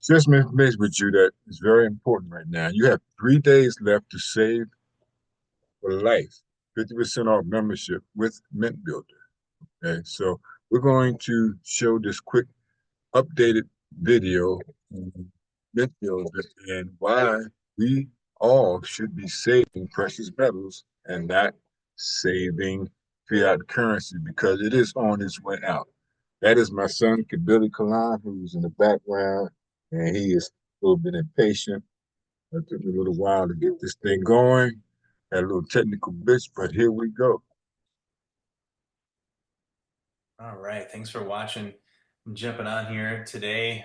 share some information with you that is very important right now. You have 3 days left to save for life, 50% off membership with Mint Builder. Okay, so we're going to show this quick updated video on Mint Builder and why we all should be saving precious metals and not saving fiat currency because it is on its way out. That is my son, Billy Kalan, who's in the background, and he is a little bit impatient. It took me a little while to get this thing going. Had a little technical glitch, but here we go. All right, thanks for watching. I'm jumping on here today.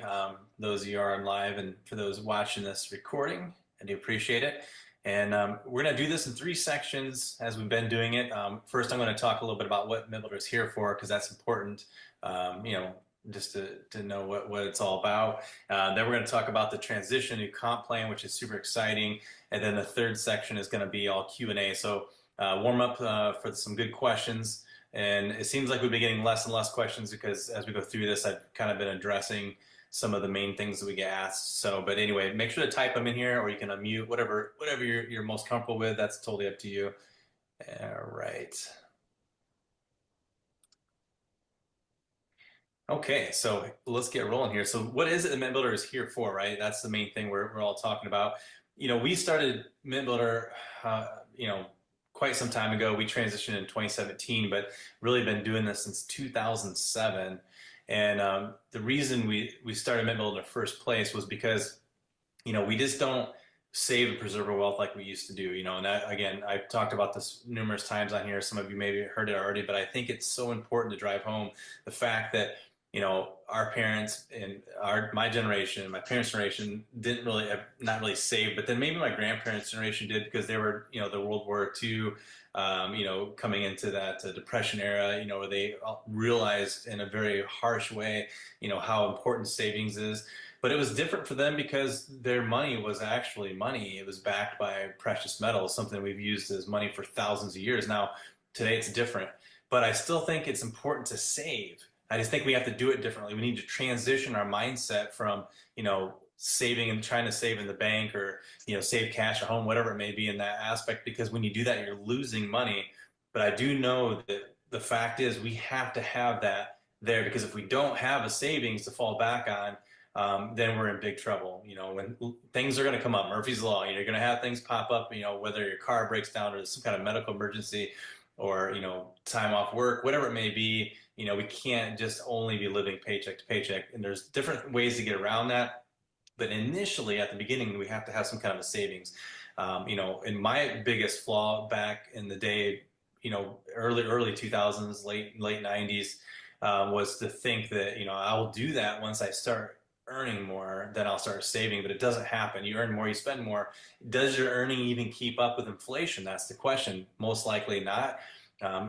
Those of you are on live, and for those watching this recording, I do appreciate it. And we're going to do this in 3 sections as we've been doing it. First, I'm going to talk a little bit about what Mbbullion is here for, because that's important, just to know what it's all about. Then we're going to talk about the transition to comp plan, which is super exciting. And then the third section is going to be all Q&A. So warm up for some good questions. And it seems like we've been getting less and less questions because as we go through this, I've kind of been addressing some of the main things that we get asked. So, but anyway, make sure to type them in here, or you can unmute, whatever you're most comfortable with. That's totally up to you. All right. Okay, so let's get rolling here. So what is it that Mint Builder is here for, right? That's the main thing we're all talking about. We started Mint Builder, quite some time ago. We transitioned in 2017, but really been doing this since 2007. And the reason we started Mint Builder in the first place was because, we just don't save and preserve our wealth like we used to do, and that, again, I've talked about this numerous times on here. Some of you maybe heard it already, but I think it's so important to drive home the fact that our parents and my generation, my parents' generation didn't really not really save, but then maybe my grandparents' generation did because they were, the World War II, coming into that Depression era, where they realized in a very harsh way, how important savings is. But it was different for them because their money was actually money. It was backed by precious metals, something we've used as money for thousands of years. Now, today it's different, but I still think it's important to save. I just think we have to do it differently. We need to transition our mindset from, saving and trying to save in the bank, or, save cash at home, whatever it may be in that aspect, because when you do that, you're losing money. But I do know that the fact is we have to have that there, because if we don't have a savings to fall back on, then we're in big trouble. When things are going to come up, Murphy's Law, you're going to have things pop up, whether your car breaks down or there's some kind of medical emergency, or, time off work, whatever it may be. We can't just only be living paycheck to paycheck, and there's different ways to get around that. But initially, at the beginning, we have to have some kind of a savings. And my biggest flaw back in the day, early 2000s, late 90s, was to think that, I'll do that once I start earning more, then I'll start saving. But it doesn't happen. You earn more, you spend more. Does your earning even keep up with inflation? That's the question. Most likely not.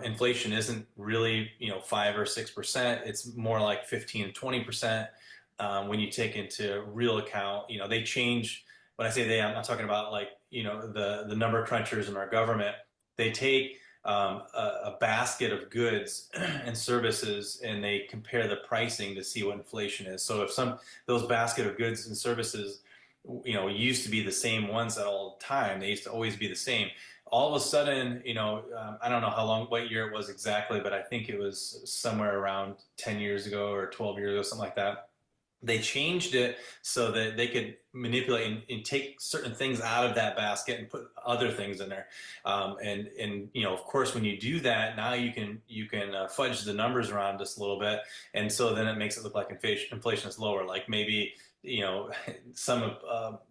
Inflation isn't really 5 or 6%. It's more like 15 to 20%. When you take into real account, they change. When I say they, I'm not talking about like the number crunchers in our government. They take a basket of goods and services, and they compare the pricing to see what inflation is. So if those basket of goods and services, used to be the same ones at all the time, they used to always be the same. All of a sudden, I don't know what year it was exactly, but I think it was somewhere around 10 years ago or 12 years ago, something like that. They changed it so that they could manipulate and take certain things out of that basket and put other things in there. And of course, when you do that, now you can fudge the numbers around just a little bit, and so then it makes it look like inflation is lower. Like maybe some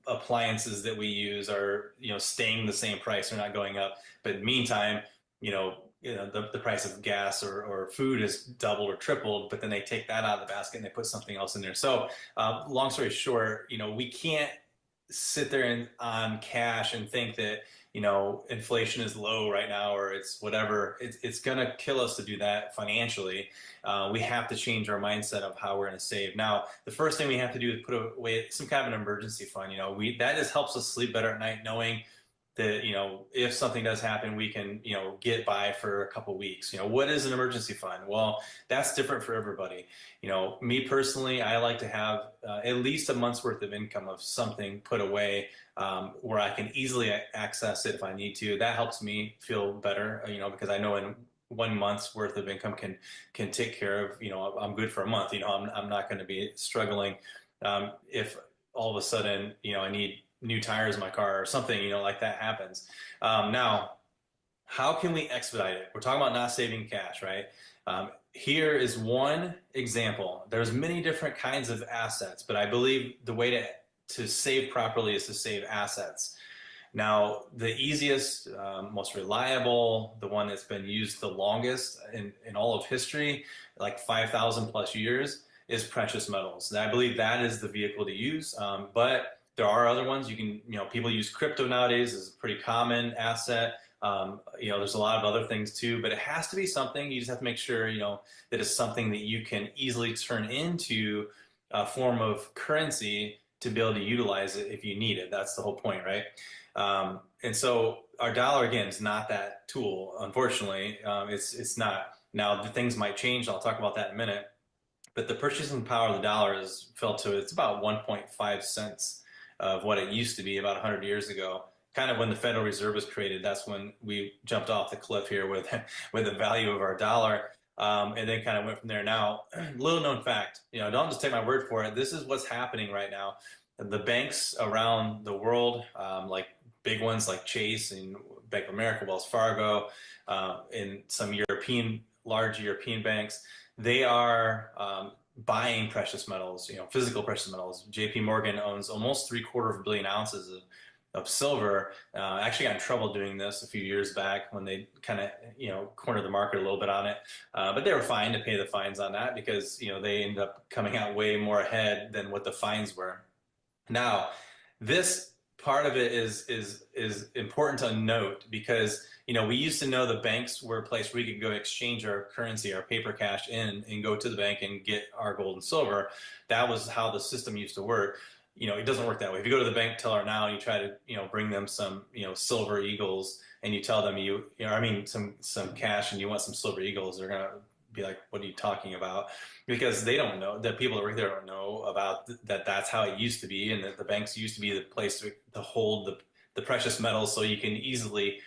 appliances that we use are staying the same price, they're not going up, but meantime, the price of gas or food is doubled or tripled, but then they take that out of the basket and they put something else in there. So long story short, we can't sit there on cash and think that inflation is low right now, or it's whatever. It's gonna kill us to do that financially. We have to change our mindset of how we're gonna save. Now, the first thing we have to do is put away some kind of an emergency fund. That just helps us sleep better at night, knowing that, if something does happen, we can, get by for a couple weeks. What is an emergency fund? Well, that's different for everybody. Me personally, I like to have at least a month's worth of income of something put away, where I can easily access it if I need to. That helps me feel better, because I know in 1 month's worth of income can take care of, I'm good for a month. I'm not going to be struggling if all of a sudden, I need new tires in my car or something, like that happens. Now, how can we expedite it? We're talking about not saving cash, right? Here is one example. There's many different kinds of assets, but I believe the way to save properly is to save assets. Now, the easiest, most reliable, the one that's been used the longest in all of history, like 5,000 plus years, is precious metals. And I believe that is the vehicle to use. But there are other ones. You can, people use crypto nowadays as a pretty common asset. There's a lot of other things too, but it has to be something. You just have to make sure, that it's something that you can easily turn into a form of currency to be able to utilize it if you need it. That's the whole point, right? And so our dollar again is not that tool, unfortunately. It's not. Now the things might change. I'll talk about that in a minute. But the purchasing power of the dollar is fell to it's about 1.5 cents of what it used to be about 100 years ago. Kind of when the Federal Reserve was created, that's when we jumped off the cliff here with with the value of our dollar. And then kind of went from there. Now, little known fact, don't just take my word for it. This is what's happening right now. The banks around the world, like big ones like Chase and Bank of America, Wells Fargo, and some large European banks, they are buying precious metals, physical precious metals. JP Morgan owns almost 750 million ounces of silver. Actually got in trouble doing this a few years back when they kind of, cornered the market a little bit on it. But they were fine to pay the fines on that because, they ended up coming out way more ahead than what the fines were. Now, this part of it is important to note because we used to know the banks were a place where we could go exchange our currency, our paper cash in, and go to the bank and get our gold and silver. That was how the system used to work. It doesn't work that way. If you go to the bank teller now and you try to bring them some silver eagles and you tell them some cash and you want some silver eagles, they're gonna be like, what are you talking about? Because they don't know, the people that work there don't know about that. That's how it used to be, and that the banks used to be the place to hold the precious metals, so you can easily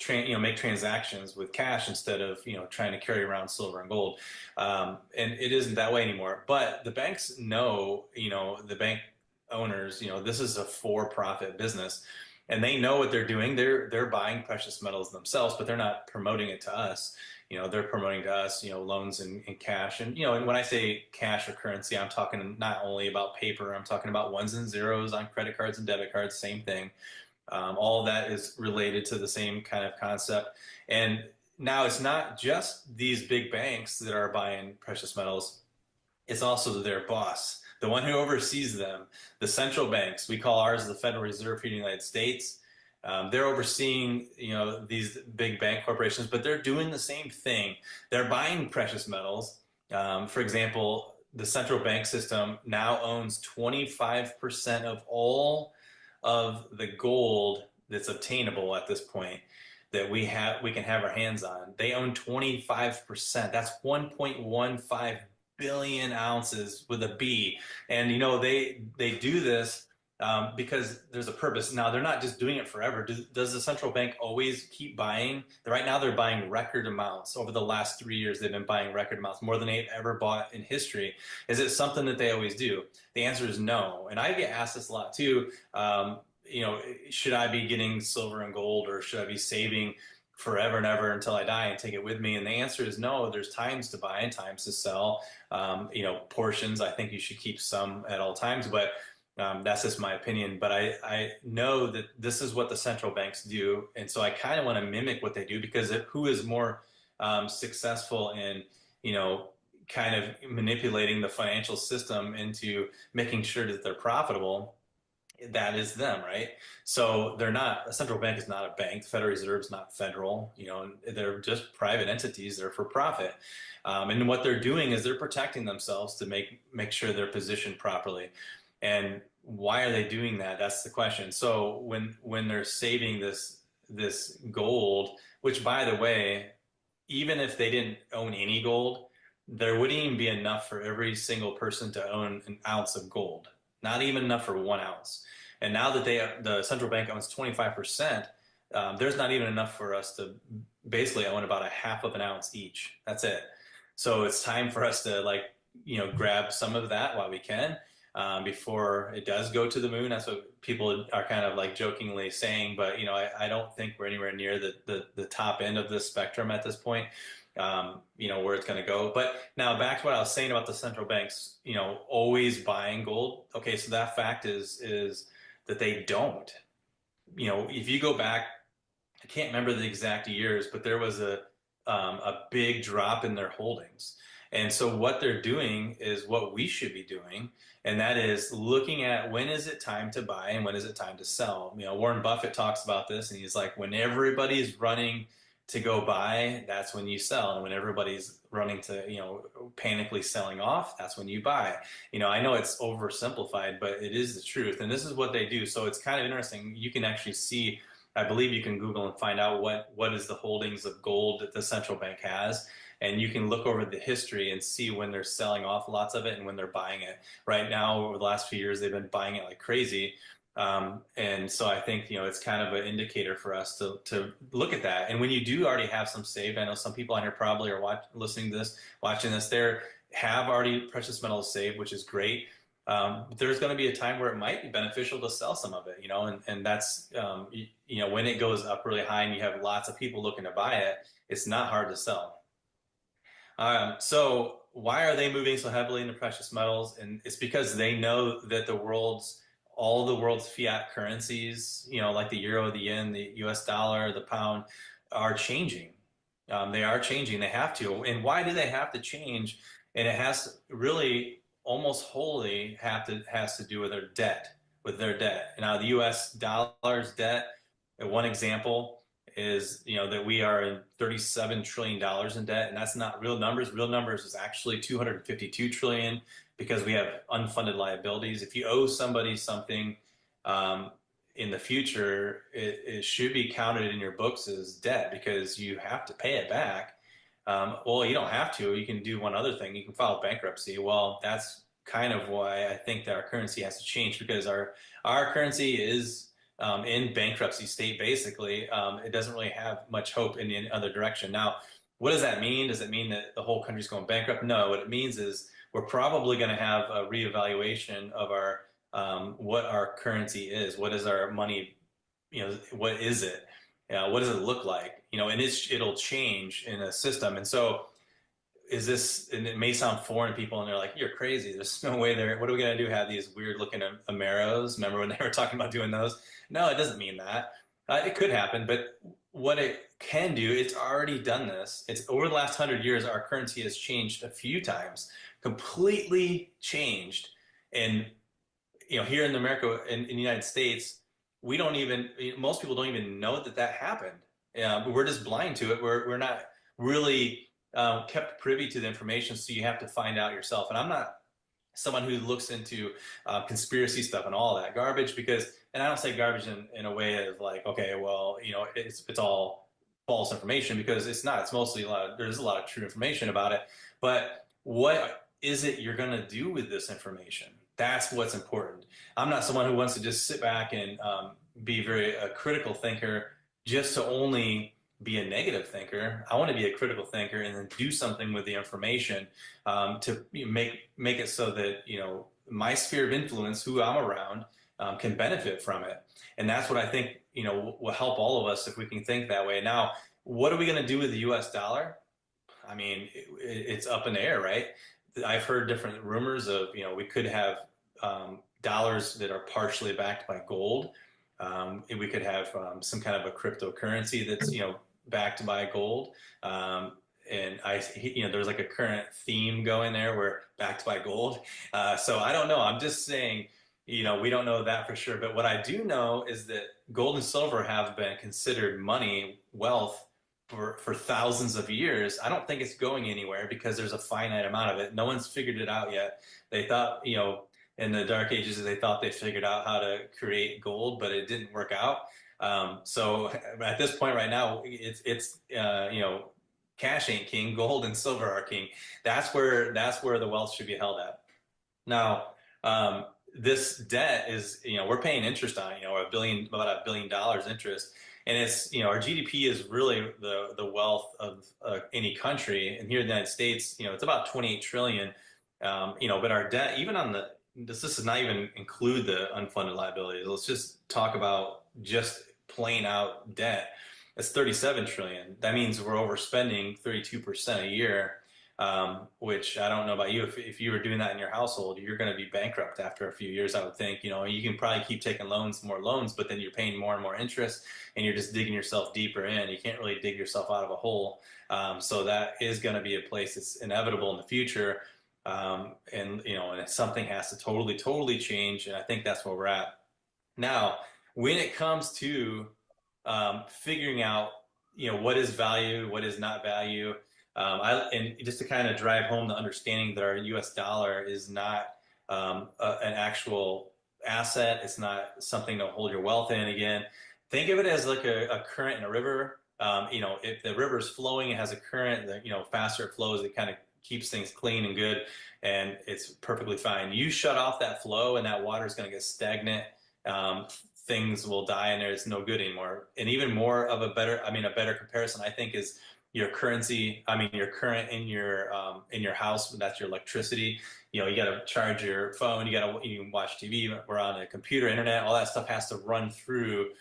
make transactions with cash instead of trying to carry around silver and gold. And it isn't that way anymore. But the banks know, the bank owners, this is a for-profit business, and they know what they're doing. They're buying precious metals themselves, but they're not promoting it to us. They're promoting to us, loans and cash. And when I say cash or currency, I'm talking not only about paper, I'm talking about ones and zeros on credit cards and debit cards, same thing. All of that is related to the same kind of concept. And now it's not just these big banks that are buying precious metals. It's also their boss, the one who oversees them, the central banks. We call ours the Federal Reserve here in the United States. They're overseeing, these big bank corporations, but they're doing the same thing. They're buying precious metals. For example, the central bank system now owns 25% of all of the gold that's obtainable at this point that we can have our hands on. They own 25%. That's 1.15 billion ounces with a B. And they do this because there's a purpose. Now, they're not just doing it forever. Does the central bank always keep buying? Right now, they're buying record amounts. Over the last 3 years, they've been buying record amounts, more than they've ever bought in history. Is it something that they always do? The answer is no. And I get asked this a lot too. Should I be getting silver and gold, or should I be saving forever and ever until I die and take it with me? And the answer is no. There's times to buy and times to sell. Portions, I think you should keep some at all times, but that's just my opinion. But I know that this is what the central banks do. And so I kind of want to mimic what they do, because who is more successful in, kind of manipulating the financial system into making sure that they're profitable? That is them, right? So they're not, a central bank is not a bank. The Federal Reserve is not federal. They're just private entities. They're for profit. And what they're doing is they're protecting themselves to make sure they're positioned properly. And why are they doing that? That's the question. So when they're saving this gold, which by the way, even if they didn't own any gold, there wouldn't even be enough for every single person to own an ounce of gold. Not even enough for 1 ounce. And now that the central bank owns 25%, there's not even enough for us to basically own about a half of an ounce each. That's it. So it's time for us to grab some of that while we can, before it does go to the moon. That's what people are kind of like jokingly saying, but I don't think we're anywhere near the top end of the spectrum at this point. Where it's going to go. But now back to what I was saying about the central banks, always buying gold. Okay, so that fact is that they don't. If you go back, I can't remember the exact years, but there was a big drop in their holdings. And so what they're doing is what we should be doing, and that is looking at when is it time to buy and when is it time to sell. Warren Buffett talks about this, and he's like, when everybody's running to go buy, that's when you sell. And when everybody's running to, panically selling off, that's when you buy. I know it's oversimplified, but it is the truth. And this is what they do. So it's kind of interesting. You can actually see, I believe you can Google and find out what is the holdings of gold that the central bank has. And you can look over the history and see when they're selling off lots of it and when they're buying it. Right now, over the last few years, they've been buying it like crazy. And so I think, it's kind of an indicator for us to look at that. And when you do already have some saved, I know some people on here probably are listening to this, watching this, they have already precious metals saved, which is great. There's going to be a time where it might be beneficial to sell some of it, and that's, when it goes up really high and you have lots of people looking to buy it, it's not hard to sell. So why are they moving so heavily into precious metals? And it's because they know that all the world's fiat currencies, like the euro, the yen, the US dollar, the pound, are changing. They are changing. They have to. And why do they have to change? And it has really almost wholly has to do with their debt. Now, the US dollar's debt, one example is, that we are in $37 trillion in debt, and that's not real numbers. Real numbers is actually 252 trillion because we have unfunded liabilities. If you owe somebody something in the future, it should be counted in your books as debt because you have to pay it back. Well, you don't have to. You can do one other thing. You can file bankruptcy. Well, that's kind of why I think that our currency has to change, because our currency is in bankruptcy state, basically. It doesn't really have much hope in any other direction. Now, what does that mean? Does it mean that the whole country's going bankrupt? No, what it means is we're probably going to have a reevaluation of our what our currency is. What is our money? What is it? What does it look like? And it'll change in a system. And so is this, and it may sound foreign to people, and they're like, you're crazy. There's no way there. What are we going to do? Have these weird looking Ameros? Remember when they were talking about doing those? No, it doesn't mean that. It could happen, but what it can do, it's already done this. It's over the last 100 years, our currency has changed a few times, completely changed. And, here in America, in the United States, most people don't even know that happened. We're just blind to it. We're not really kept privy to the information, so you have to find out yourself. And I'm not someone who looks into conspiracy stuff and all that garbage, and I don't say garbage in a way of like, okay, well, it's all false information, because it's not. It's mostly there's a lot of true information about it. But what is it you're going to do with this information? That's what's important. I'm not someone who wants to just sit back and be a critical thinker just to only be a negative thinker. I want to be a critical thinker and then do something with the information to make it so that my sphere of influence, who I'm around, can benefit from it. And that's what I think will help all of us if we can think that way. Now, what are we going to do with the U.S. dollar? I mean, it's up in the air, right? I've heard different rumors of we could have dollars that are partially backed by gold. We could have some kind of a cryptocurrency that's backed by gold. And there's like a current theme going there where backed by gold. So I don't know. I'm just saying, we don't know that for sure. But what I do know is that gold and silver have been considered money, wealth for thousands of years. I don't think it's going anywhere because there's a finite amount of it. No one's figured it out yet. They thought, in the dark ages, they thought they figured out how to create gold, but it didn't work out. So at this point right now, it's cash ain't king, gold and silver are king. That's where the wealth should be held at. Now, this debt is, we're paying interest on it, about $1 billion interest. And it's, our GDP is really the wealth of any country. And here in the United States, it's about 28 trillion. But our debt, even on this does not even include the unfunded liabilities. Let's just talk about just plain out debt. It's 37 trillion. That means we're overspending 32% a year, which I don't know about you. If you were doing that in your household, you're going to be bankrupt after a few years, I would think. You can probably keep taking more loans, but then you're paying more and more interest and you're just digging yourself deeper in. You can't really dig yourself out of a hole. So that is going to be a place that's inevitable in the future. And something has to totally change. And I think that's where we're at. Now, when it comes to figuring out, what is value, what is not value, and just to kind of drive home the understanding that our U.S. dollar is not an actual asset. It's not something to hold your wealth in. Again, think of it as like a current in a river. If the river is flowing, it has a current. Faster it flows, it kind of keeps things clean and good, and it's perfectly fine. You shut off that flow, and that water is going to get stagnant. Things will die, and there's no good anymore. And even more of a better comparison, I think, is your currency. Your current in your house. That's your electricity. You got to charge your phone. You can watch TV. We're on a computer, internet. All that stuff has to run through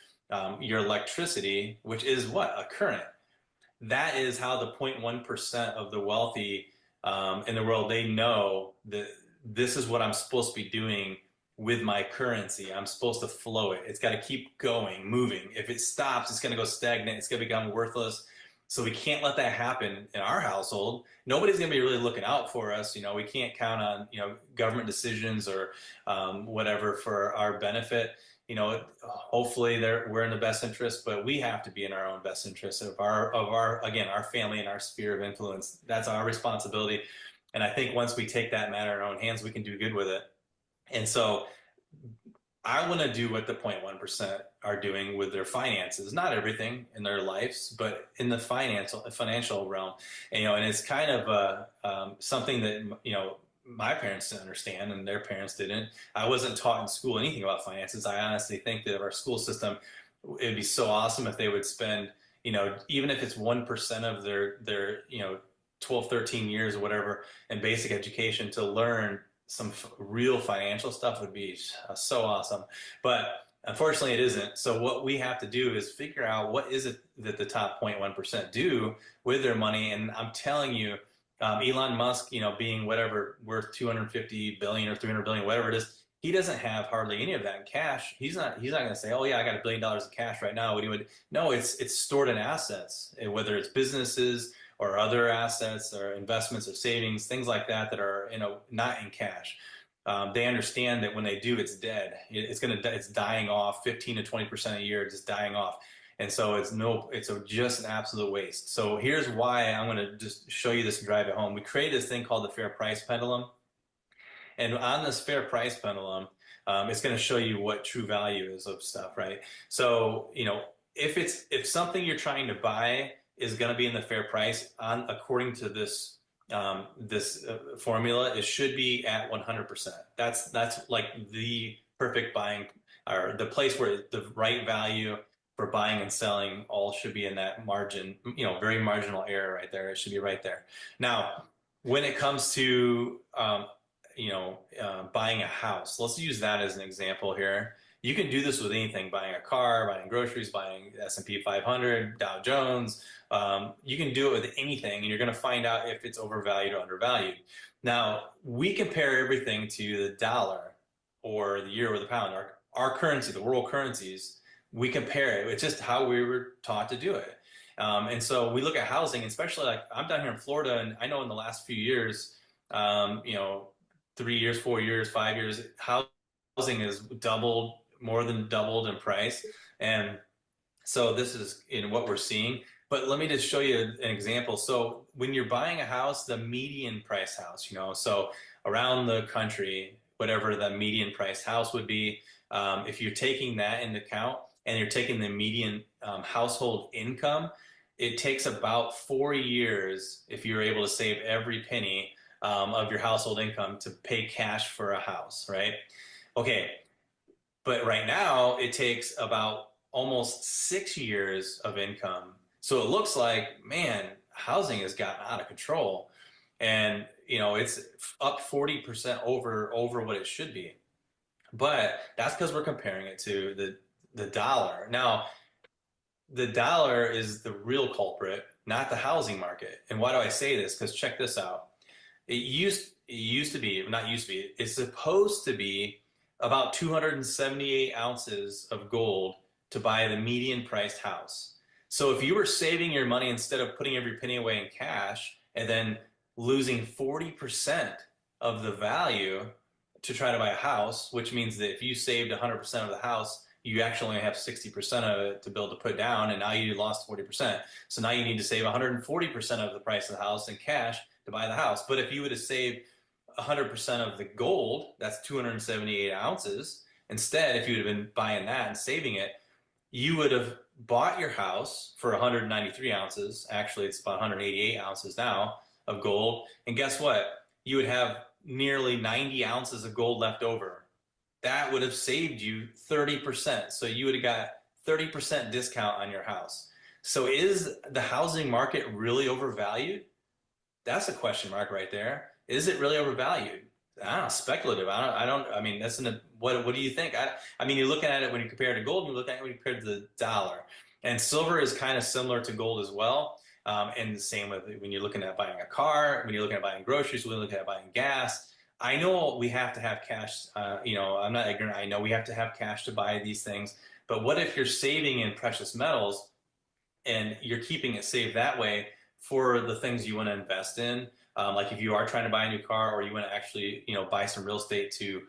your electricity, which is what? A current. That is how the 0.1% of the wealthy in the world, they know that this is what I'm supposed to be doing with my currency. I'm supposed to flow it. It's got to keep going, moving. If it stops, it's going to go stagnant. It's going to become worthless. So we can't let that happen in our household. Nobody's going to be really looking out for us. We can't count on, government decisions or whatever for our benefit. Hopefully we're in the best interest, but we have to be in our own best interest again, our family and our sphere of influence. That's our responsibility. And I think once we take that matter in our own hands, we can do good with it. And so I want to do what the 0.1% are doing with their finances, not everything in their lives, but in the financial realm. And it's kind of something that, my parents didn't understand and their parents didn't. I wasn't taught in school anything about finances. I honestly think that our school system, it'd be so awesome if they would spend, even if it's 1% of their 12, 13 years or whatever in basic education to learn some real financial stuff would be so awesome. But unfortunately, it isn't. So what we have to do is figure out what is it that the top 0.1% do with their money. And I'm telling you, Elon Musk, being whatever worth 250 billion or 300 billion, whatever it is, he doesn't have hardly any of that in cash. He's not going to say, "Oh yeah, I got $1 billion in cash right now." No, it's stored in assets, whether it's businesses or other assets or investments or savings, things like that are not in cash. They understand that when they do, it's dead. It's dying off 15 to 20% a year, just dying off. And so it's just an absolute waste. So here's why I'm going to just show you this and drive it home. We created this thing called the fair price pendulum. And on this fair price pendulum, it's going to show you what true value is of stuff, right? So, if something you're trying to buy is going to be in the fair price according to this formula, it should be at 100%. That's like the perfect buying, or the place where the right value for buying and selling all should be in that margin, very marginal error right there. It should be right there. Now, when it comes to buying a house, let's use that as an example here. You can do this with anything: buying a car, buying groceries, buying S&P 500, Dow Jones. You can do it with anything, and you're going to find out if it's overvalued or undervalued. Now, we compare everything to the dollar or the euro or the pound, our currency, the world currencies. We compare it. It's just how we were taught to do it. And so we look at housing, especially like I'm down here in Florida, and I know in the last few years, 3 years, 4 years, 5 years, housing has doubled, more than doubled in price. And so this is what we're seeing. But let me just show you an example. So when you're buying a house, the median price house, so around the country, whatever the median price house would be, if you're taking that into account and you're taking the median household income, it takes about 4 years if you're able to save every penny of your household income to pay cash for a house, right? Okay, but right now it takes about almost 6 years of income. So it looks like, man, housing has gotten out of control, and it's up 40% over what it should be. But that's because we're comparing it to the dollar. Now, the dollar is the real culprit, not the housing market. And why do I say this? Because check this out. It used to be, not used to be, it's supposed to be about 278 ounces of gold to buy the median priced house. So if you were saving your money instead of putting every penny away in cash and then losing 40% of the value to try to buy a house, which means that if you saved 100% of the house, you actually only have 60% of it to build to put down, and now you lost 40%. So now you need to save 140% of the price of the house in cash to buy the house. But if you would have saved 100% of the gold, that's 278 ounces. Instead, if you would have been buying that and saving it, you would have bought your house for 193 ounces. Actually, it's about 188 ounces now of gold. And guess what? You would have nearly 90 ounces of gold left over. That would have saved you 30%. So you would have got 30% discount on your house. So is the housing market really overvalued? That's a question mark right there. Is it really overvalued? I don't know, speculative. I mean, what do you think? I mean, you're looking at it when you compare it to gold, and you look at it when you compare it to the dollar. And silver is kind of similar to gold as well. And the same with when you're looking at buying a car, when you're looking at buying groceries, when you're looking at buying gas. I know we have to have cash. I'm not ignorant. I know we have to have cash to buy these things. But what if you're saving in precious metals and you're keeping it saved that way for the things you want to invest in? Like if you are trying to buy a new car, or you want to actually, buy some real estate to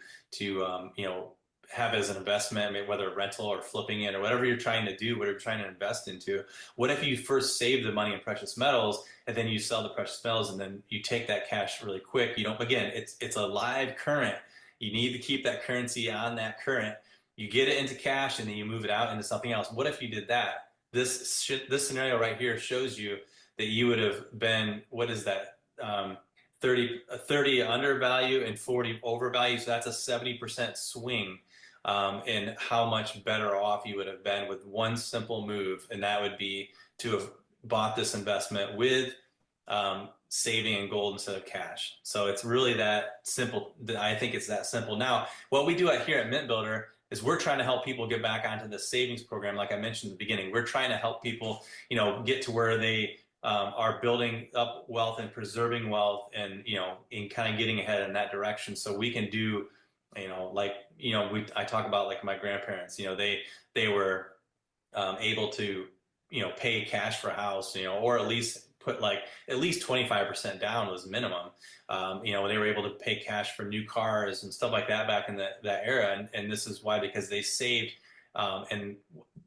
have as an investment, maybe whether rental or flipping it or whatever you're trying to do, whatever you're trying to invest into. What if you first save the money in precious metals and then you sell the precious metals and then you take that cash really quick? Again, it's a live current. You need to keep that currency on that current. You get it into cash and then you move it out into something else. What if you did that? This scenario right here shows you that you would have been, what is that? 30 undervalue and 40 overvalue. So that's a 70% swing in how much better off you would have been with one simple move. And that would be to have bought this investment with saving in gold instead of cash. So it's really that simple. I think it's that simple. Now, what we do here at Mint Builder is we're trying to help people get back onto the savings program. Like I mentioned in the beginning, we're trying to help people, get to where they are building up wealth and preserving wealth, and in kind of getting ahead in that direction. So we can do, I talk about like my grandparents. They were able to pay cash for a house, or at least put like at least 25% down was minimum. They were able to pay cash for new cars and stuff like that back in that era, and this is why, because they saved,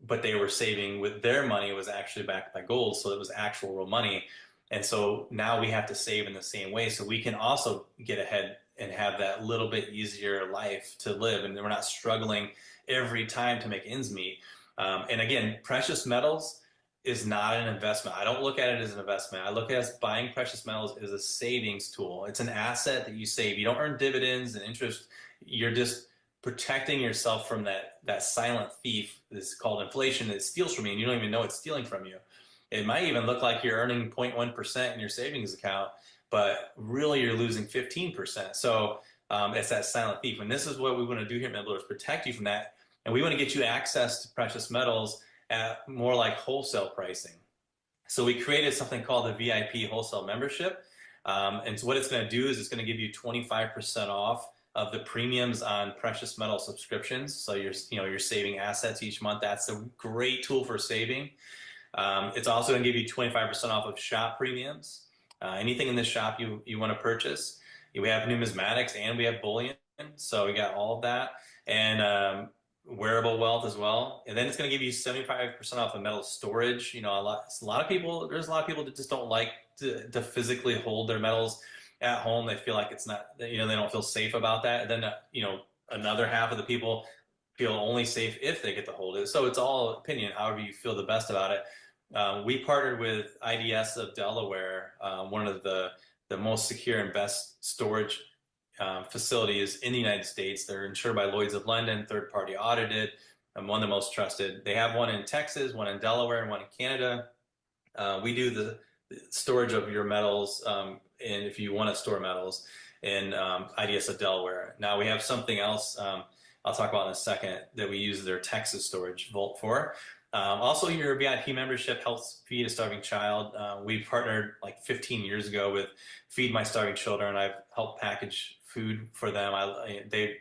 but they were saving with their money was actually backed by gold, so it was actual real money. And so now we have to save in the same way, so we can also get ahead and have that little bit easier life to live, and we're not struggling every time to make ends meet. And again, precious metals is not an investment. I don't look at it as an investment. I look at it as buying precious metals as a savings tool. It's an asset that you save. You don't earn dividends and interest. You're just protecting yourself from that silent thief that's called inflation that steals from you, and you don't even know it's stealing from you. It might even look like you're earning 0.1% in your savings account, but really you're losing 15%. So it's that silent thief. And this is what we want to do here at Mbbullion, is protect you from that. And we want to get you access to precious metals at more like wholesale pricing. So we created something called the VIP wholesale membership. And so what it's going to do is it's going to give you 25% off of the premiums on precious metal subscriptions. So you're saving assets each month. That's a great tool for saving. It's also going to give you 25% off of shop premiums. Anything in the shop you want to purchase. We have numismatics and we have bullion. So we got all of that. And wearable wealth as well. And then it's going to give you 75% off of metal storage. There's a lot of people that just don't like to physically hold their metals at home. They feel like it's not, they don't feel safe about that. And then, another half of the people feel only safe if they get to hold it. So it's all opinion, however you feel the best about it. We partnered with IDS of Delaware, one of the most secure and best storage facilities in the United States. They're insured by Lloyd's of London, third party audited, and one of the most trusted. They have one in Texas, one in Delaware, and one in Canada. We do the storage of your metals, and if you want to store metals in IDS of Delaware. Now we have something else I'll talk about in a second that we use their Texas storage vault for. Also, your VIP membership helps feed a starving child. We partnered like 15 years ago with Feed My Starving Children. I've helped package food for them. They,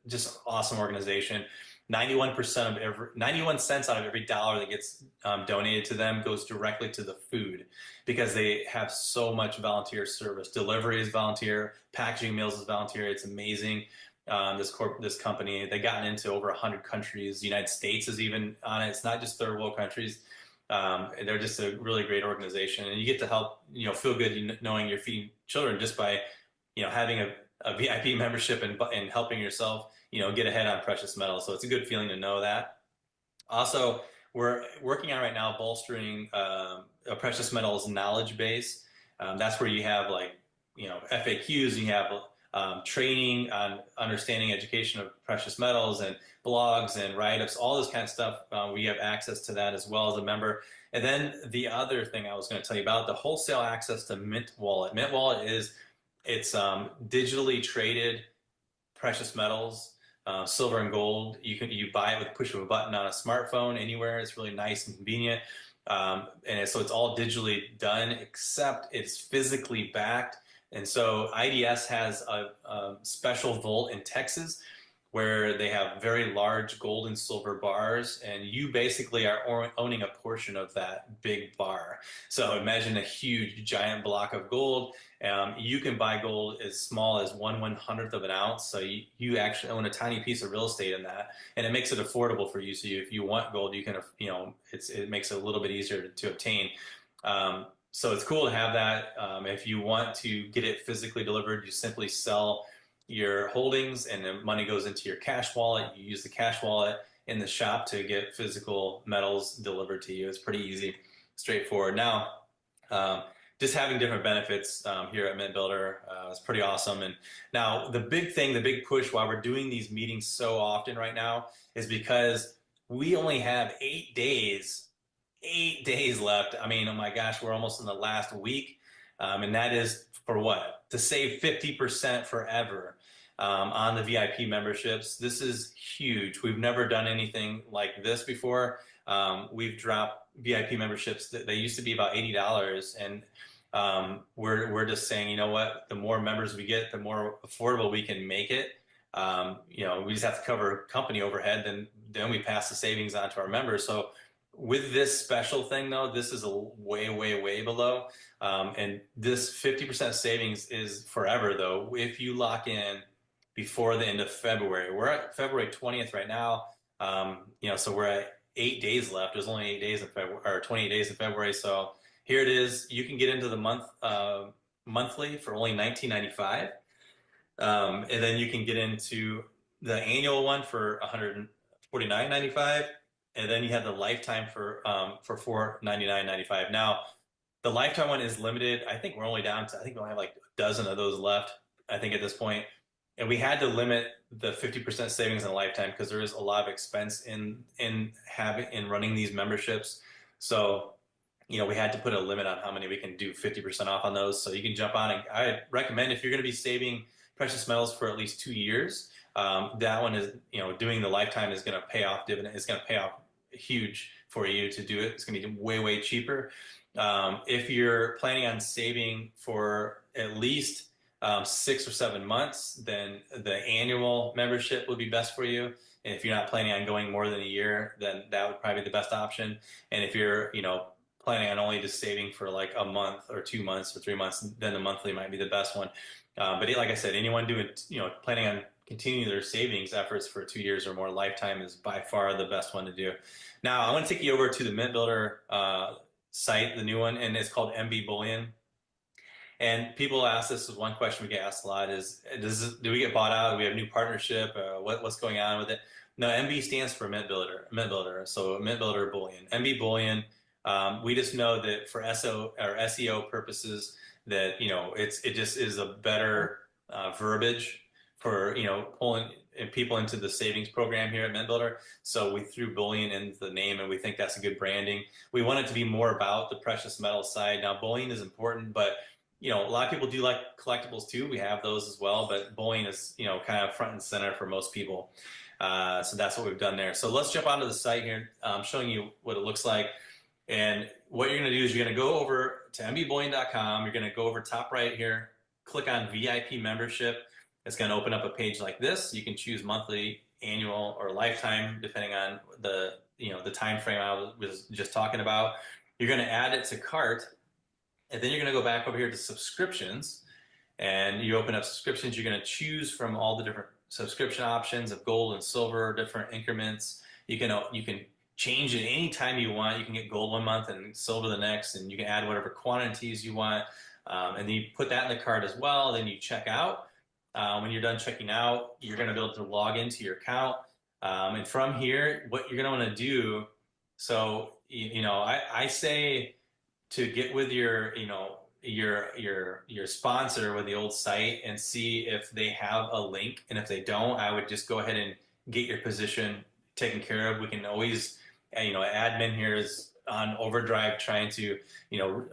just awesome organization. 91 cents out of every dollar that gets donated to them goes directly to the food because they have so much volunteer service. Delivery is volunteer, packaging meals is volunteer. It's amazing. This company, they've gotten into over 100 countries. The United States is even on it. It's not just third world countries. They're just a really great organization, and you get to help, feel good knowing you're feeding children just by, having a VIP membership and helping yourself, get ahead on precious metals. So it's a good feeling to know that. Also, we're working on right now bolstering a precious metals knowledge base. That's where you have like, FAQs, you have training on understanding education of precious metals and blogs and write-ups, all this kind of stuff. We have access to that as well as a member. And then the other thing I was going to tell you about, the wholesale access to Mint Wallet. Mint Wallet it's digitally traded precious metals, silver and gold. You buy it with the push of a button on a smartphone anywhere. It's really nice and convenient. So it's all digitally done, except it's physically backed. And so IDS has a special vault in Texas where they have very large gold and silver bars, and you basically are owning a portion of that big bar. So imagine a huge, giant block of gold. You can buy gold as small as 1/100th of an ounce. So you actually own a tiny piece of real estate in that, and it makes it affordable for you. So if you want gold, you can, it makes it a little bit easier to obtain. So it's cool to have that. If you want to get it physically delivered, you simply sell your holdings and the money goes into your cash wallet. You use the cash wallet in the shop to get physical metals delivered to you. It's pretty easy, straightforward. Now, just having different benefits here at Mint Builder is pretty awesome. And now the big thing, the big push why we're doing these meetings so often right now is because we only have 8 days 8 days left. I mean, oh my gosh, we're almost in the last week. And that is for what? To save 50% forever on the VIP memberships. This is huge. We've never done anything like this before. We've dropped VIP memberships. They used to be about $80. And we're just saying, you know what? The more members we get, the more affordable we can make it. We just have to cover company overhead. Then we pass the savings on to our members. So with this special thing, though, this is a way, way, way below. And this 50% savings is forever, though, if you lock in before the end of February. We're at February 20th right now. So we're at 8 days left. There's only 8 days in February, or 28 days in February. So here it is. You can get into the monthly for only $19.95. And then you can get into the annual one for $149.95. And then you have the lifetime for $499.95. Now, the lifetime one is limited. I think we're only down to, I think we only have like a dozen of those left, I think, at this point. And we had to limit the 50% savings in a lifetime because there is a lot of expense in running these memberships. So, we had to put a limit on how many we can do 50% off on those. So you can jump on, and I recommend if you're going to be saving precious metals for at least 2 years, that one is, doing the lifetime is going to pay off dividend. It's going to pay off huge for you to do it. It's going to be way, way cheaper. If you're planning on saving for at least 6 or 7 months, then the annual membership would be best for you. And if you're not planning on going more than a year, then that would probably be the best option. And if you're, planning on only just saving for like a month or 2 months or 3 months, then the monthly might be the best one. But like I said, anyone doing, planning on continuing their savings efforts for 2 years or more, lifetime is by far the best one to do. Now, I want to take you over to the Mint Builder site, the new one, and it's called Mbbullion. And people ask, this is one question we get asked a lot, is do we get bought out? Do we have a new partnership? What's going on with it? No, MB stands for Mint Builder, Mint Builder. So Mint Builder Bullion, MB Bullion. We just know that for SO or SEO purposes, that it just is a better verbiage for pulling people into the savings program here at Mint Builder. So we threw bullion in the name, and we think that's a good branding. We want it to be more about the precious metal side. Now, bullion is important, but a lot of people do like collectibles too. We have those as well, but bullion is kind of front and center for most people. So that's what we've done there. So let's jump onto the site here. I'm showing you what it looks like. And what you're going to do is you're going to go over to mbbullion.com. You're going to go over top right here, click on VIP membership. It's going to open up a page like this. You can choose monthly, annual, or lifetime, depending on the time frame I was just talking about. You're going to add it to cart, and then you're going to go back over here to subscriptions, and you open up subscriptions. You're going to choose from all the different subscription options of gold and silver, different increments. You can change it anytime you want. You can get gold one month and silver the next, and you can add whatever quantities you want. And then you put that in the cart as well. Then you check out. When you're done checking out, you're going to be able to log into your account. And from here, what you're going to want to do, so I say to get with your sponsor with the old site and see if they have a link. And if they don't, I would just go ahead and get your position taken care of. We can always, admin here is on overdrive trying to,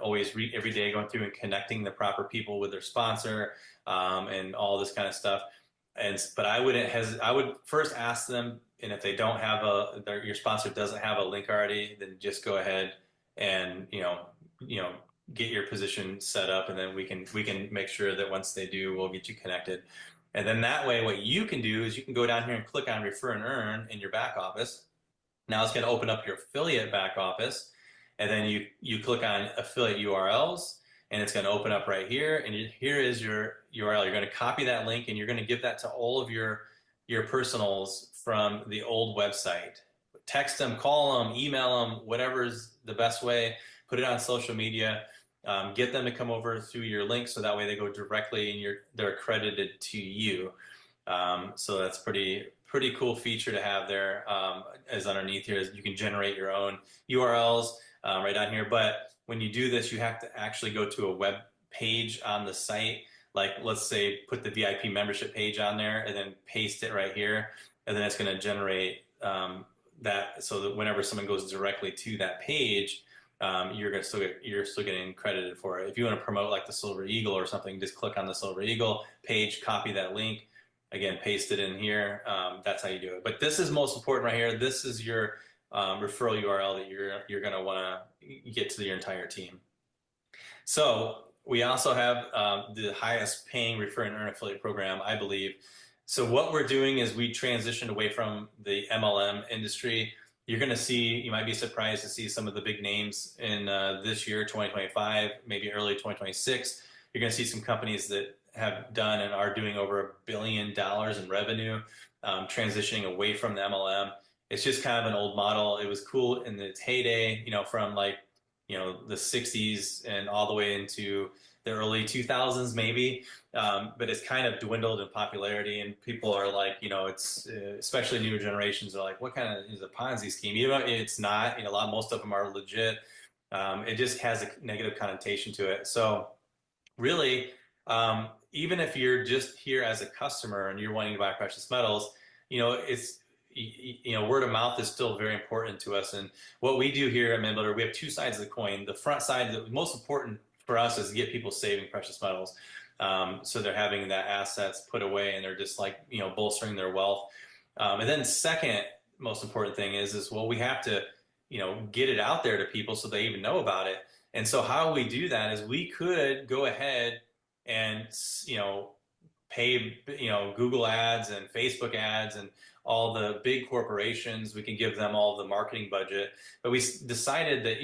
always read every day, going through and connecting the proper people with their sponsor, and all this kind of stuff. But I would first ask them, and if they don't have your sponsor doesn't have a link already, then just go ahead and, get your position set up, and then we can make sure that once they do, we'll get you connected. And then that way, what you can do is you can go down here and click on Refer and Earn in your back office. Now it's going to open up your affiliate back office, and then you click on affiliate URLs, and it's going to open up right here. And here is your URL. You're going to copy that link, and you're going to give that to all of your personals from the old website. Text them, call them, email them, whatever's the best way. Put it on social media. Get them to come over through your link, so that way they go directly and they're accredited to you. So that's pretty cool feature to have there. As underneath here is you can generate your own URLs right down here. But when you do this, you have to actually go to a web page on the site. Like, let's say put the VIP membership page on there and then paste it right here, and then it's going to generate that, so that whenever someone goes directly to that page, you're still getting credited for it. If you want to promote like the Silver Eagle or something, just click on the Silver Eagle page, copy that link, again, paste it in here. That's how you do it. But this is most important right here. This is your referral URL that you're going to want to get to your entire team. So we also have the highest paying Refer and Earn affiliate program, I believe. So what we're doing is we transitioned away from the MLM industry. You're going to see, you might be surprised to see some of the big names in this year, 2025, maybe early 2026. You're going to see some companies that have done and are doing over $1 billion in revenue, transitioning away from the MLM. It's just kind of an old model. It was cool in its heyday, from like, the 60s and all the way into the early 2000s maybe. But it's kind of dwindled in popularity, and people are like, it's especially newer generations are like, what kind of is a Ponzi scheme? It's not. Most of them are legit. It just has a negative connotation to it. So really, even if you're just here as a customer and you're wanting to buy precious metals, it's word of mouth is still very important to us. And what we do here at Mint Builder, we have two sides of the coin. The front side, the most important for us, is to get people saving precious metals. So they're having that assets put away, and they're just like, bolstering their wealth. And then second most important thing is we have to, get it out there to people so they even know about it. And so how we do that is we could go ahead and, pay, Google ads and Facebook ads and all the big corporations. We can give them all the marketing budget. But we decided that,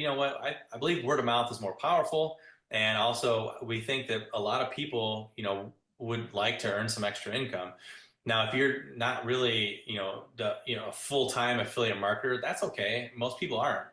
I believe word of mouth is more powerful. And also, we think that a lot of people, would like to earn some extra income. Now, if you're not really, a full-time affiliate marketer, that's okay. Most people aren't.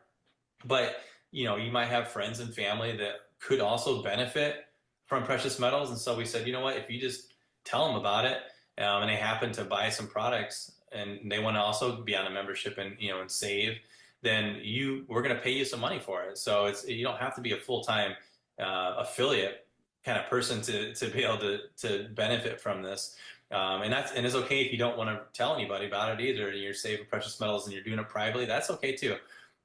But, you might have friends and family that could also benefit from precious metals. And so we said, if you just tell them about it, and they happen to buy some products, and they want to also be on a membership and and save, then we're going to pay you some money for it. So you don't have to be a full-time affiliate kind of person to be able to benefit from this. And it's okay if you don't want to tell anybody about it either. You're saving precious metals and you're doing it privately. That's okay too.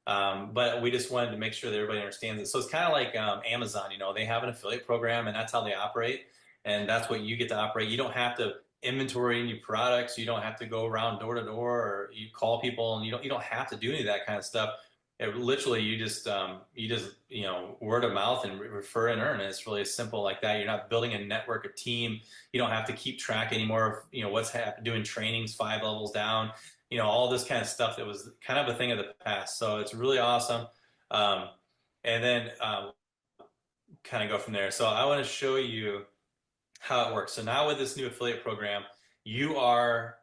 But we just wanted to make sure that everybody understands it. So it's kind of like Amazon, they have an affiliate program and that's how they operate. And that's what you get to operate. You don't have to inventory new products. You don't have to go around door to door or you call people, and you don't have to do any of that kind of stuff. Literally, you just word of mouth and refer and earn. It's really simple like that. You're not building a network, a team. You don't have to keep track anymore of what's happening, doing trainings 5 levels down. All this kind of stuff that was kind of a thing of the past. So it's really awesome. And then kind of go from there. So I want to show you how it works. So now with this new affiliate program, you are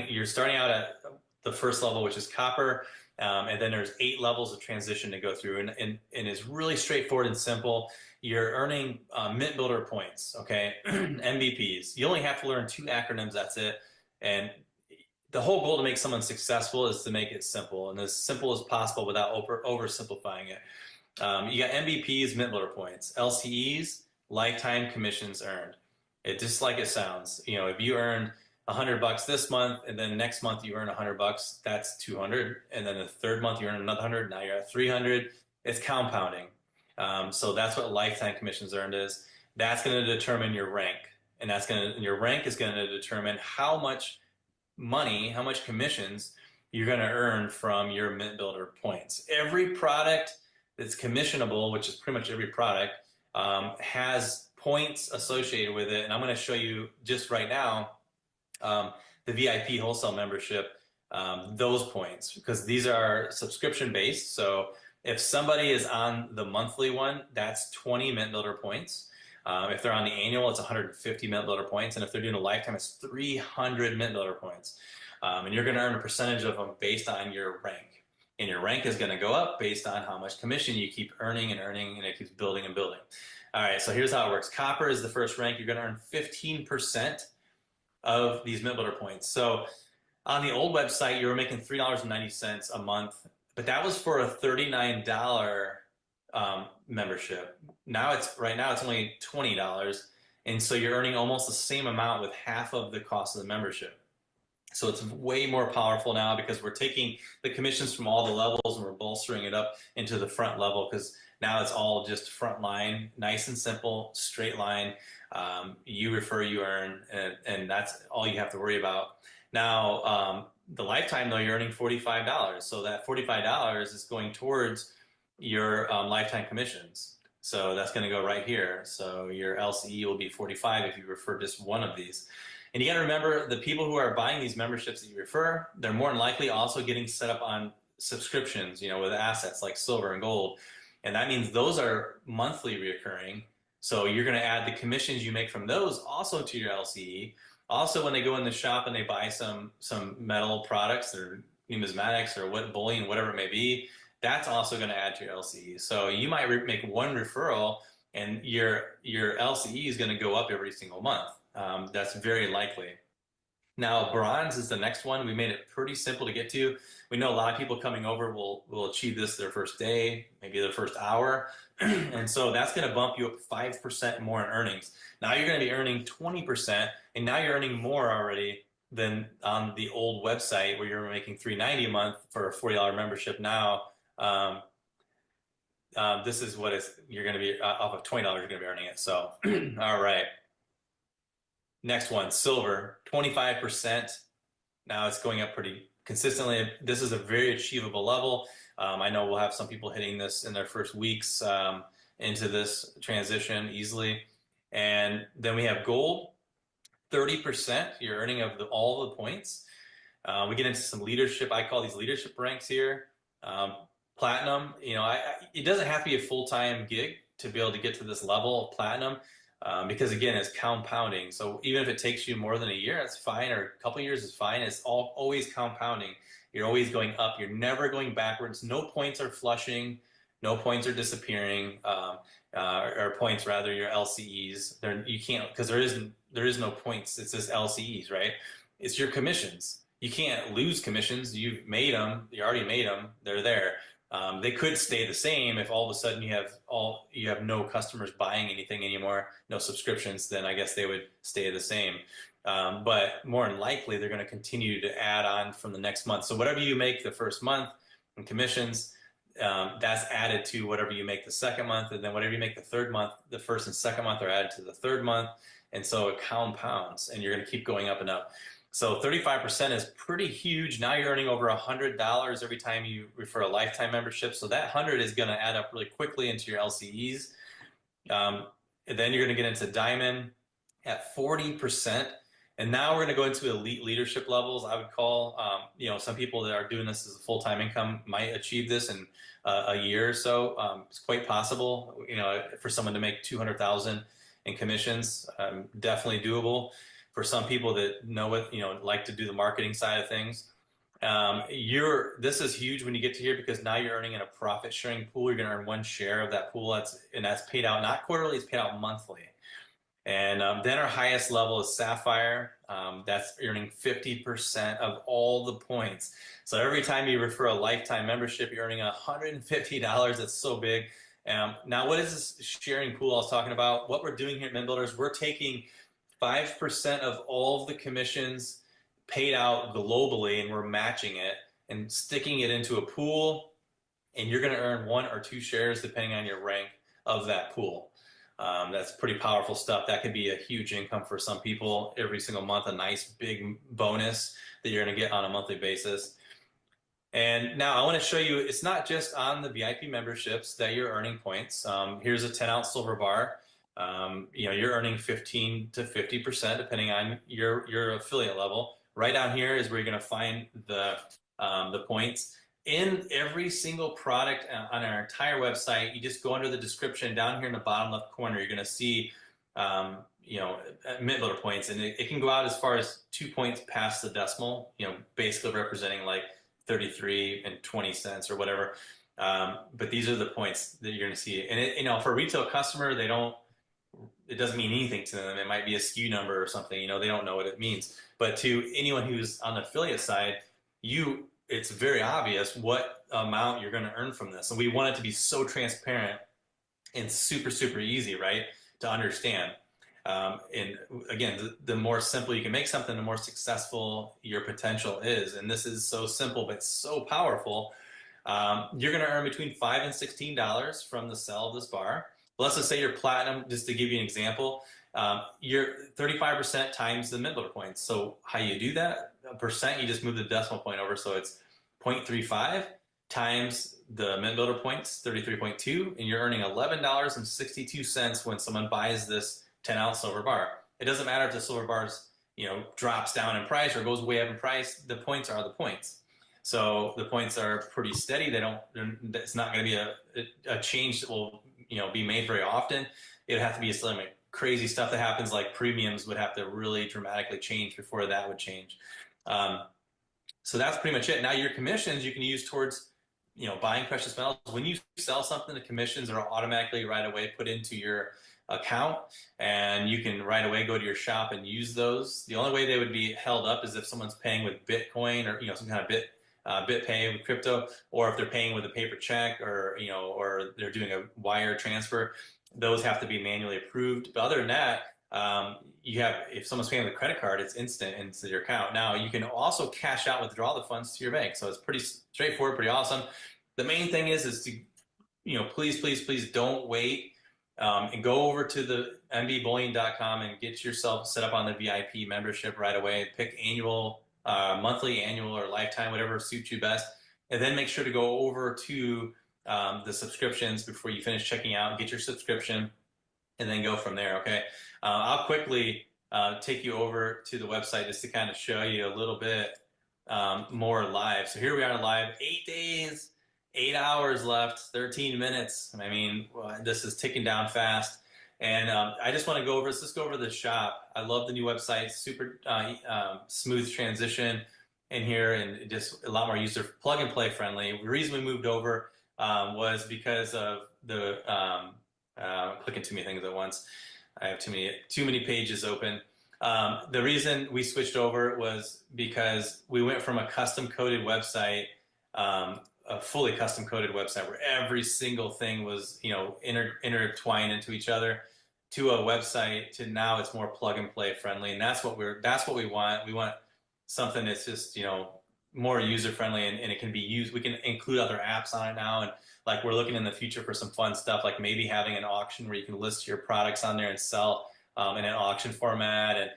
you're starting out at the first level, which is copper. And then there's 8 levels of transition to go through. And it's really straightforward and simple. You're earning Mint Builder points, okay? MVPs. You only have to learn 2 acronyms, that's it. And the whole goal to make someone successful is to make it simple and as simple as possible without oversimplifying it. You got MVPs, Mint Builder points. LCEs, lifetime commissions earned. It just like it sounds. If you earn $100 this month, and then next month you earn $100, that's 200, and then the third month you earn another 100. Now you're at 300. It's compounding. So that's what lifetime commissions earned is. That's going to determine your rank, and your rank is going to determine how much money, how much commissions you're going to earn from your Mint Builder points. Every product that's commissionable, which is pretty much every product, has points associated with it. And I'm going to show you just right now the VIP wholesale membership, those points, because these are subscription based. So if somebody is on the monthly one, that's 20 Mint Builder points. If they're on the annual, it's 150 Mint Builder points. And if they're doing a lifetime, it's 300 Mint Builder points. And you're going to earn a percentage of them based on your rank. And your rank is going to go up based on how much commission you keep earning and earning, and it keeps building and building. All right, so here's how it works. Copper is the first rank. You're going to earn 15% of these Mint Builder points. So on the old website, you were making $3.90 a month, but that was for a $39 membership. Right now it's only $20, and so you're earning almost the same amount with half of the cost of the membership. So it's way more powerful now because we're taking the commissions from all the levels and we're bolstering it up into the front level, because now it's all just front line, nice and simple, straight line. You refer, you earn, and that's all you have to worry about. Now, the lifetime, though, you're earning $45. So that $45 is going towards your lifetime commissions. So that's going to go right here. So your LCE will be 45 if you refer just one of these. And you got to remember, the people who are buying these memberships that you refer, they're more than likely also getting set up on subscriptions, with assets like silver and gold. And that means those are monthly reoccurring. So you're going to add the commissions you make from those also to your LCE. Also, when they go in the shop and they buy some metal products or numismatics or bullion, whatever it may be, that's also going to add to your LCE. So you might make one referral and your LCE is going to go up every single month. That's very likely. Now, bronze is the next one. We made it pretty simple to get to. We know a lot of people coming over will achieve this their first day, maybe their first hour. And so that's going to bump you up 5% more in earnings. Now you're going to be earning 20%, and now you're earning more already than on the old website where you're making $3.90 a month for a $40 membership. Now, this is what you're going to be off of $20, you're going to be earning it. So, all right. Next one, silver, 25%. Now it's going up pretty consistently. This is a very achievable level. I know we'll have some people hitting this in their first weeks into this transition easily. And then we have gold, 30%. You're earning of all the points. We get into some leadership. I call these leadership ranks here. Platinum, it doesn't have to be a full-time gig to be able to get to this level of platinum. Because again, it's compounding. So even if it takes you more than a year, that's fine, or a couple of years is fine. It's always compounding. You're always going up. You're never going backwards. No points are flushing. No points are disappearing. Or points rather, your LCEs. You can't, because there is no points. It's just LCEs, right? it's your commissions. You can't lose commissions. You've made them. You already made them. They're there. They could stay the same if all of a sudden you have no customers buying anything anymore, no subscriptions. Then I guess they would stay the same. But more than likely, they're going to continue to add on from the next month. So whatever you make the first month in commissions, that's added to whatever you make the second month, and then whatever you make the third month, the first and second month are added to the third month, and so it compounds, and you're going to keep going up and up. So 35% is pretty huge. Now you're earning over $100 every time you refer a lifetime membership. So that 100 is going to add up really quickly into your LCEs. And then you're going to get into Diamond at 40%. And now we're going to go into elite leadership levels. I would call, some people that are doing this as a full-time income might achieve this in a year or so. It's quite possible, for someone to make 200,000 in commissions. Definitely doable for some people that know it, like to do the marketing side of things. This is huge when you get to here, because now you're earning in a profit sharing pool. You're going to earn one share of that pool. That's paid out not quarterly, it's paid out monthly. And then our highest level is Sapphire. That's earning 50% of all the points. So every time you refer a lifetime membership, you're earning $150. That's so big. Now, what is this sharing pool I was talking about? What we're doing here at Mint Builders, we're taking 5% of all of the commissions paid out globally, and we're matching it and sticking it into a pool, and you're going to earn 1 or 2 shares depending on your rank of that pool. That's pretty powerful stuff. That could be a huge income for some people every single month, a nice big bonus that you're going to get on a monthly basis. And now I want to show you, it's not just on the VIP memberships that you're earning points. Here's a 10-ounce silver bar. You're earning 15 to 50% depending on your affiliate level. Right down here is where you're going to find the points. In every single product on our entire website, you just go under the description down here in the bottom left corner. You're going to see, Mint Builder points, and it can go out as far as 2 points past the decimal. Basically representing like 33 and 20 cents or whatever. But these are the points that you're going to see. And for a retail customer, it doesn't mean anything to them. It might be a SKU number or something. They don't know what it means. But to anyone who's on the affiliate side, it's very obvious what amount you're going to earn from this. And we want it to be so transparent and super, super easy, right, to understand. And again, the more simple you can make something, the more successful your potential is. And this is so simple, but so powerful. You're going to earn between $5 and $16 from the sale of this bar. Let's just say you're platinum, just to give you an example. You're 35% times the Mint Builder points. So how you do that? Percent, you just move the decimal point over. So it's 0.35 times the Mint Builder points, 33.2, and you're earning $11.62 when someone buys this 10-ounce silver bar. It doesn't matter if the silver bars, drops down in price or goes way up in price. The points are the points. So the points are pretty steady. It's not going to be a change that will, be made very often. It would have to be some crazy stuff that happens, like premiums would have to really dramatically change before that would change. So that's pretty much it. Now your commissions you can use towards, buying precious metals. When you sell something, the commissions are automatically right away put into your account, and you can right away go to your shop and use those. The only way they would be held up is if someone's paying with Bitcoin or, some kind of BitPay with crypto, or if they're paying with a paper check or, or they're doing a wire transfer. Those have to be manually approved. But other than that, if someone's paying with a credit card, it's instant into your account. Now you can also cash out, withdraw the funds to your bank. So it's pretty straightforward, pretty awesome. The main thing is to, please, please, please don't wait, and go over to the Mbbullion.com and get yourself set up on the VIP membership right away. Pick annual, monthly, annual, or lifetime, whatever suits you best. And then make sure to go over to the subscriptions before you finish checking out. Get your subscription and then go from there, okay? I'll quickly take you over to the website just to kind of show you a little bit more live. So here we are live, 8 days, 8 hours left, 13 minutes. I mean, this is ticking down fast. And I just want to let's just go over the shop. I love the new website, super smooth transition in here, and just a lot more user plug and play friendly. The reason we moved over was because of the clicking too many things at once. I have too many pages open. The reason we switched over was because we went from a custom coded website, a fully custom coded website where every single thing was, intertwined into each other, to a website to now it's more plug and play friendly. And that's what we want. We want something that's just, more user friendly, and it can be used. We can include other apps on it now. And like, we're looking in the future for some fun stuff, like maybe having an auction where you can list your products on there and sell in an auction format, and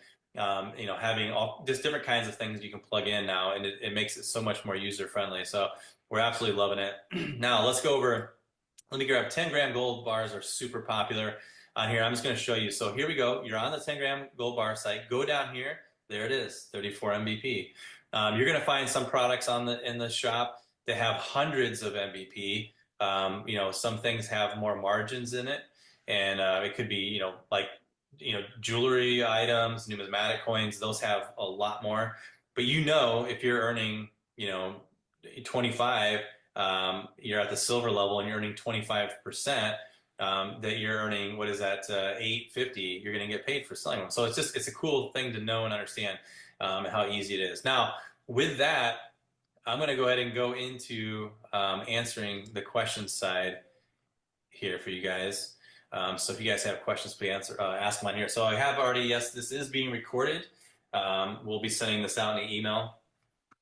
having all just different kinds of things you can plug in now, and it makes it so much more user friendly. So we're absolutely loving it. Now let's go over. Let me grab 10-gram gold bars are super popular on here. I'm just going to show you. So here we go. You're on the 10-gram gold bar site. Go down here. There it is, 34 MBP. You're going to find some products in the shop that have hundreds of MBP. Some things have more margins in it, and it could be, like, jewelry items, numismatic coins. Those have a lot more. But if you're earning, 25, you're at the silver level and you're earning 25%, that you're earning, what is that, 850, you're going to get paid for selling them. So it's a cool thing to know and understand, how easy it is. Now, with that, I'm going to go ahead and go into answering the questions side here for you guys. So if you guys have questions, please ask them on here. So I have already, yes, this is being recorded. We'll be sending this out in an email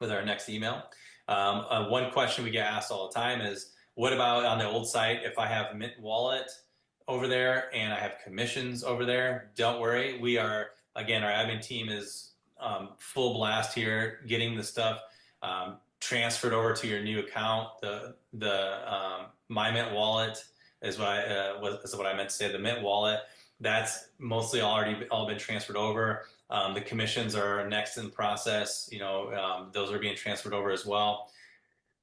with our next email. One question we get asked all the time is, what about on the old site if I have Mint Wallet over there and I have commissions over there? Don't worry. We are, again, our admin team is full blast here, getting the stuff transferred over to your new account. The My Mint Wallet is what I meant to say. The Mint Wallet, that's mostly already all been transferred over. The commissions are next in the process. Those are being transferred over as well.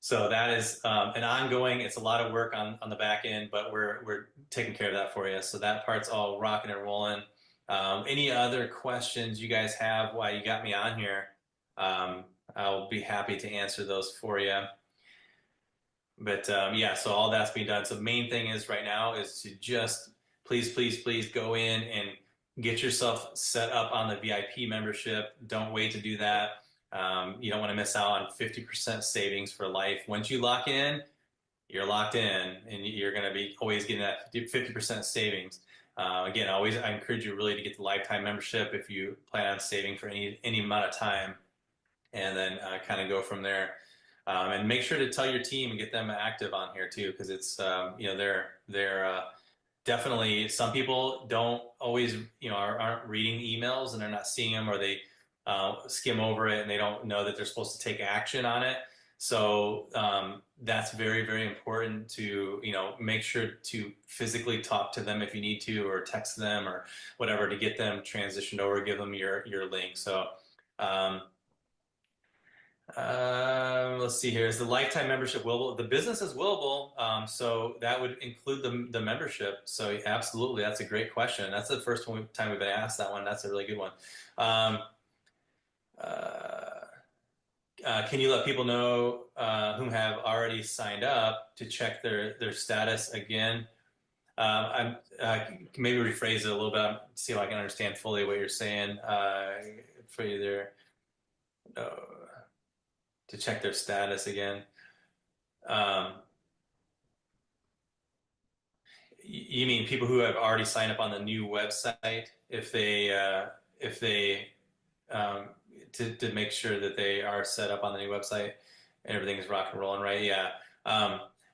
So that is an ongoing. It's a lot of work on the back end, but we're taking care of that for you. So that part's all rocking and rolling. Any other questions you guys have while you got me on here? I'll be happy to answer those for you. But yeah, so all that's being done. So the main thing is right now is to just please go in and get yourself set up on the VIP membership. Don't wait to do that. You don't want to miss out on 50% savings for life. Once you lock in, you're locked in, and you're going to be always getting that 50% savings. Again, I encourage you really to get the lifetime membership if you plan on saving for any amount of time, and then kind of go from there. And make sure to tell your team and get them active on here too, because it's they're definitely, some people don't always aren't reading emails and they're not seeing them, or they skim over it and they don't know that they're supposed to take action on it. So that's very, very important to make sure to physically talk to them if you need to, or text them or whatever, to get them transitioned over, give them your link. So let's see here. Is the lifetime membership willable? The business is willable, so that would include the membership. So absolutely, that's a great question. That's the first time we've been asked that one. That's a really good one. Can you let people know whom have already signed up to check their status again? I'm maybe rephrase it a little bit, see if I can understand fully what you're saying. For you there. To check their status again. You mean people who have already signed up on the new website, if they to make sure that they are set up on the new website and everything is rock and rolling, right? Yeah.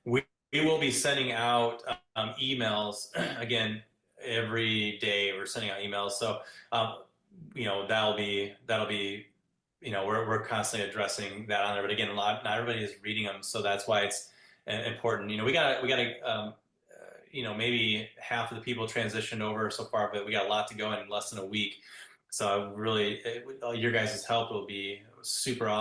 We will be sending out emails again every day. We're sending out emails, so that'll be we're constantly addressing that on there. But again, not everybody is reading them, so that's why it's important. We got maybe half of the people transitioned over so far, but we got a lot to go in less than a week. So really, your guys' help will be super awesome.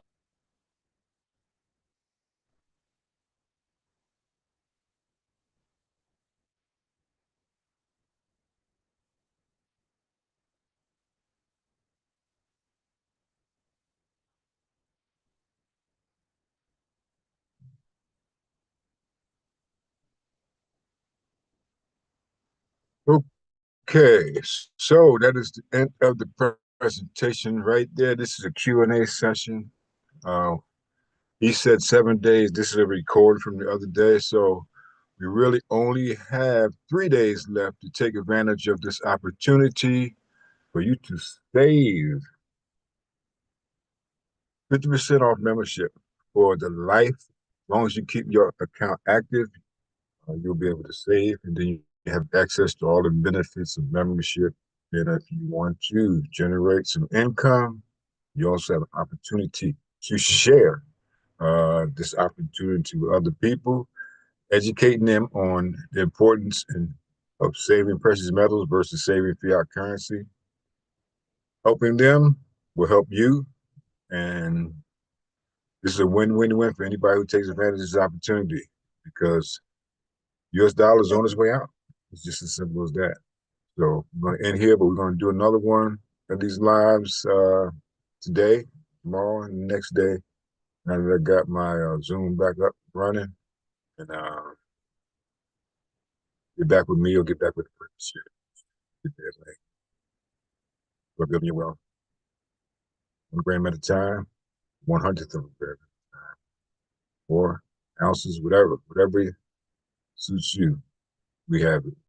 Okay, so that is the end of the presentation right there. This is a Q&A session. Uh, he said 7 days. This is a record from the other day. So we really only have 3 days left to take advantage of this opportunity for you to save 50% off membership for the life. As long as you keep your account active, you'll be able to save, and then you have access to all the benefits of membership. And if you want to generate some income, you also have an opportunity to share this opportunity with other people, educating them on the importance of saving precious metals versus saving fiat currency. Helping them will help you, and this is a win-win-win for anybody who takes advantage of this opportunity because US dollar is on its way out. It's just as simple as that. So we're going to end here, but we're going to do another one of these lives today, tomorrow, and the next day. Now that I got my Zoom back up running, and get back with me or get back with the person. Get there, like, we're building your wealth 1 gram at a time, 1/100th of a gram, 4 ounces, whatever suits you. We have it.